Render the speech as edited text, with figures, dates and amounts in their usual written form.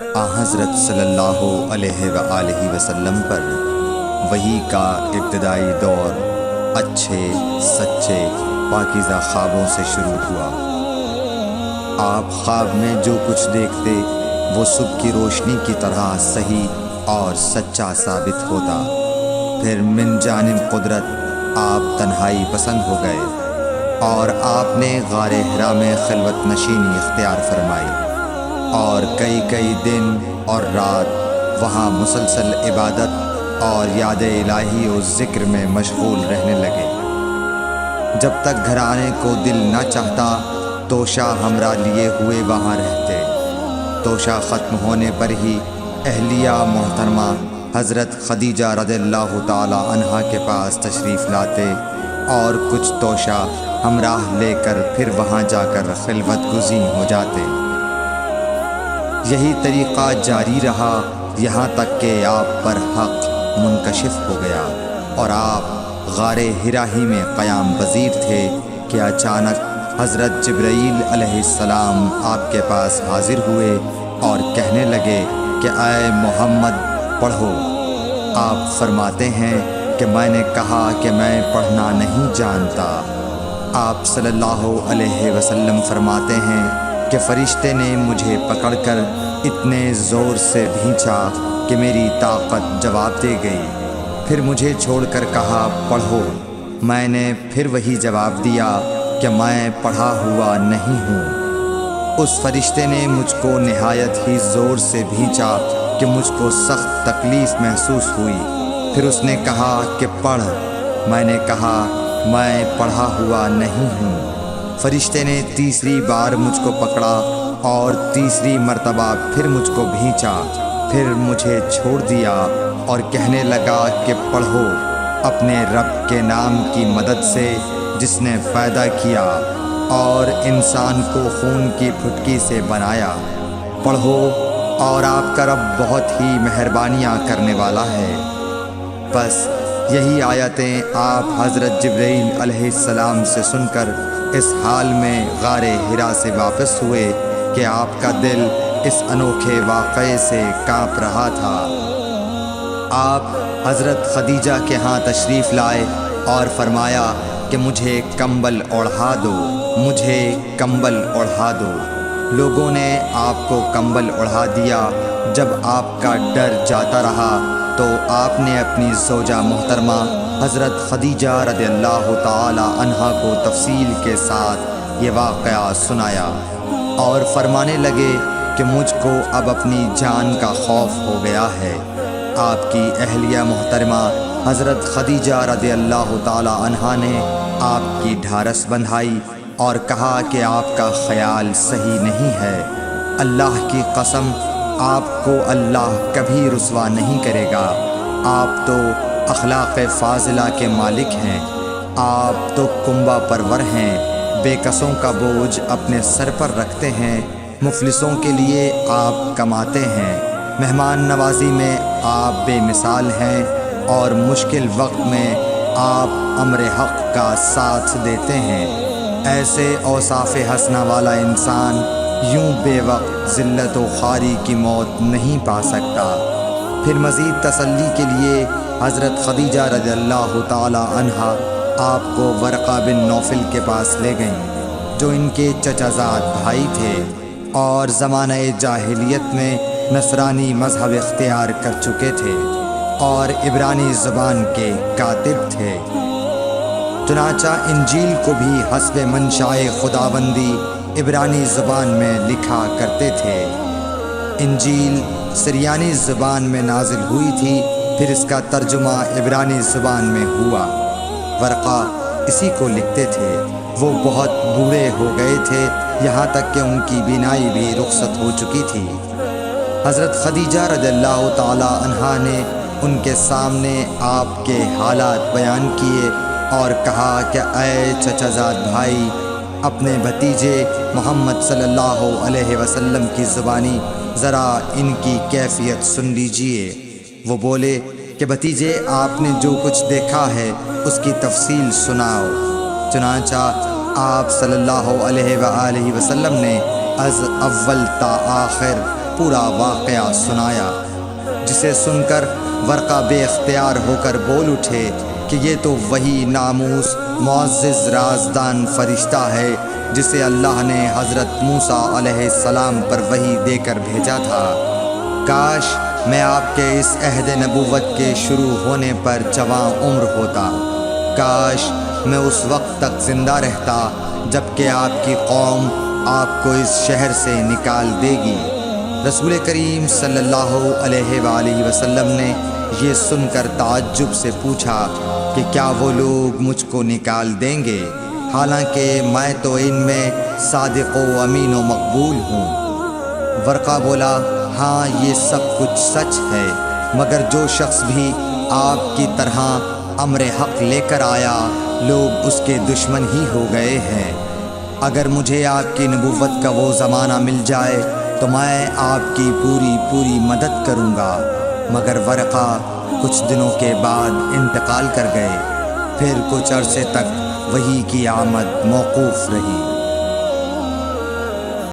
حضرت صلی اللہ علیہ وآلہ وسلم پر وحی کا ابتدائی دور اچھے سچے پاکیزہ خوابوں سے شروع ہوا۔ آپ خواب میں جو کچھ دیکھتے وہ صبح کی روشنی کی طرح صحیح اور سچا ثابت ہوتا۔ پھر من جانب قدرت آپ تنہائی پسند ہو گئے اور آپ نے غار حرا میں خلوت نشینی اختیار فرمائی اور کئی دن اور رات وہاں مسلسل عبادت اور یاد الہی و ذکر میں مشغول رہنے لگے۔ جب تک گھر آنے کو دل نہ چاہتا توشہ ہمراہ لیے ہوئے وہاں رہتے۔ توشہ ختم ہونے پر ہی اہلیہ محترمہ حضرت خدیجہ رضی اللہ تعالی عنہا کے پاس تشریف لاتے اور کچھ توشہ ہمراہ لے کر پھر وہاں جا کر خلوت گزین ہو جاتے۔ یہی طریقہ جاری رہا یہاں تک کہ آپ پر حق منکشف ہو گیا اور آپ غار حرا ہی میں قیام پذیر تھے کہ اچانک حضرت جبرائیل علیہ السلام آپ کے پاس حاضر ہوئے اور کہنے لگے کہ اے محمد پڑھو۔ آپ فرماتے ہیں کہ میں نے کہا کہ میں پڑھنا نہیں جانتا۔ آپ صلی اللہ علیہ وسلم فرماتے ہیں کہ فرشتے نے مجھے پکڑ کر اتنے زور سے بھینچا کہ میری طاقت جواب دے گئی۔ پھر مجھے چھوڑ کر کہا پڑھو۔ میں نے پھر وہی جواب دیا کہ میں پڑھا ہوا نہیں ہوں۔ اس فرشتے نے مجھ کو نہایت ہی زور سے بھینچا کہ مجھ کو سخت تکلیف محسوس ہوئی۔ پھر اس نے کہا کہ پڑھ۔ میں نے کہا میں پڑھا ہوا نہیں ہوں۔ فرشتے نے تیسری بار مجھ کو پکڑا اور تیسری مرتبہ پھر مجھ کو بھینچا۔ پھر مجھے چھوڑ دیا اور کہنے لگا کہ پڑھو اپنے رب کے نام کی مدد سے جس نے پیدا کیا اور انسان کو خون کی پھٹکی سے بنایا۔ پڑھو اور آپ کا رب بہت ہی مہربانیاں کرنے والا ہے۔ بس یہی آیتیں آپ حضرت جبرائیل علیہ السلام سے سن کر اس حال میں غار حرا سے واپس ہوئے کہ آپ کا دل اس انوکھے واقعے سے کانپ رہا تھا۔ آپ حضرت خدیجہ کے ہاں تشریف لائے اور فرمایا کہ مجھے کمبل اوڑھا دو، مجھے کمبل اوڑھا دو۔ لوگوں نے آپ کو کمبل اوڑھا دیا۔ جب آپ کا ڈر جاتا رہا تو آپ نے اپنی زوجہ محترمہ حضرت خدیجہ رضی اللہ تعالی عنہا کو تفصیل کے ساتھ یہ واقعہ سنایا اور فرمانے لگے کہ مجھ کو اب اپنی جان کا خوف ہو گیا ہے۔ آپ کی اہلیہ محترمہ حضرت خدیجہ رضی اللہ تعالی عنہا نے آپ کی ڈھارس بندھائی اور کہا کہ آپ کا خیال صحیح نہیں ہے۔ اللہ کی قسم آپ کو اللہ کبھی رسوا نہیں کرے گا۔ آپ تو اخلاق فاضلہ کے مالک ہیں۔ آپ تو کنبہ پرور ہیں، بے کسوں کا بوجھ اپنے سر پر رکھتے ہیں، مفلسوں کے لیے آپ کماتے ہیں، مہمان نوازی میں آپ بے مثال ہیں اور مشکل وقت میں آپ امر حق کا ساتھ دیتے ہیں۔ ایسے اوصاف حسنہ والا انسان یوں بے وقت ذلت و خواری کی موت نہیں پا سکتا۔ پھر مزید تسلی کے لیے حضرت خدیجہ رضی اللہ تعالی عنہا آپ کو ورقہ بن نوفل کے پاس لے گئیں جو ان کے چچا زاد بھائی تھے اور زمانہ جاہلیت میں نصرانی مذہب اختیار کر چکے تھے اور عبرانی زبان کے کاتب تھے۔ چنانچہ انجیل کو بھی حسب منشائے خداوندی عبرانی زبان میں لکھا کرتے تھے۔ انجیل سریانی زبان میں نازل ہوئی تھی، پھر اس کا ترجمہ عبرانی زبان میں ہوا۔ ورقہ اسی کو لکھتے تھے۔ وہ بہت بوڑھے ہو گئے تھے، یہاں تک کہ ان کی بینائی بھی رخصت ہو چکی تھی۔ حضرت خدیجہ رضی اللہ تعالی عنہا نے ان کے سامنے آپ کے حالات بیان کیے اور کہا کہ اے چچا زاد بھائی، اپنے بھتیجے محمد صلی اللہ علیہ وسلم کی زبانی ذرا ان کی کیفیت سن لیجئے۔ وہ بولے کہ بھتیجے آپ نے جو کچھ دیکھا ہے اس کی تفصیل سناؤ۔ چنانچہ آپ صلی اللہ علیہ وآلہ وسلم نے از اول تا آخر پورا واقعہ سنایا، جسے سن کر ورقہ بے اختیار ہو کر بول اٹھے کہ یہ تو وہی ناموس معزز رازدان فرشتہ ہے جسے اللہ نے حضرت موسیٰ علیہ السلام پر وحی دے کر بھیجا تھا۔ کاش میں آپ کے اس عہد نبوت کے شروع ہونے پر جواں عمر ہوتا، کاش میں اس وقت تک زندہ رہتا جب کہ آپ کی قوم آپ کو اس شہر سے نکال دے گی۔ رسول کریم صلی اللہ علیہ وآلہ وسلم نے یہ سن کر تعجب سے پوچھا کہ کیا وہ لوگ مجھ کو نکال دیں گے، حالانکہ میں تو ان میں صادق و امین و مقبول ہوں؟ ورقہ بولا، ہاں یہ سب کچھ سچ ہے، مگر جو شخص بھی آپ کی طرح امر حق لے کر آیا لوگ اس کے دشمن ہی ہو گئے ہیں۔ اگر مجھے آپ کی نبوت کا وہ زمانہ مل جائے تو میں آپ کی پوری مدد کروں گا۔ مگر ورقہ کچھ دنوں کے بعد انتقال کر گئے، پھر کچھ عرصے تک وحی کی آمد موقوف رہی۔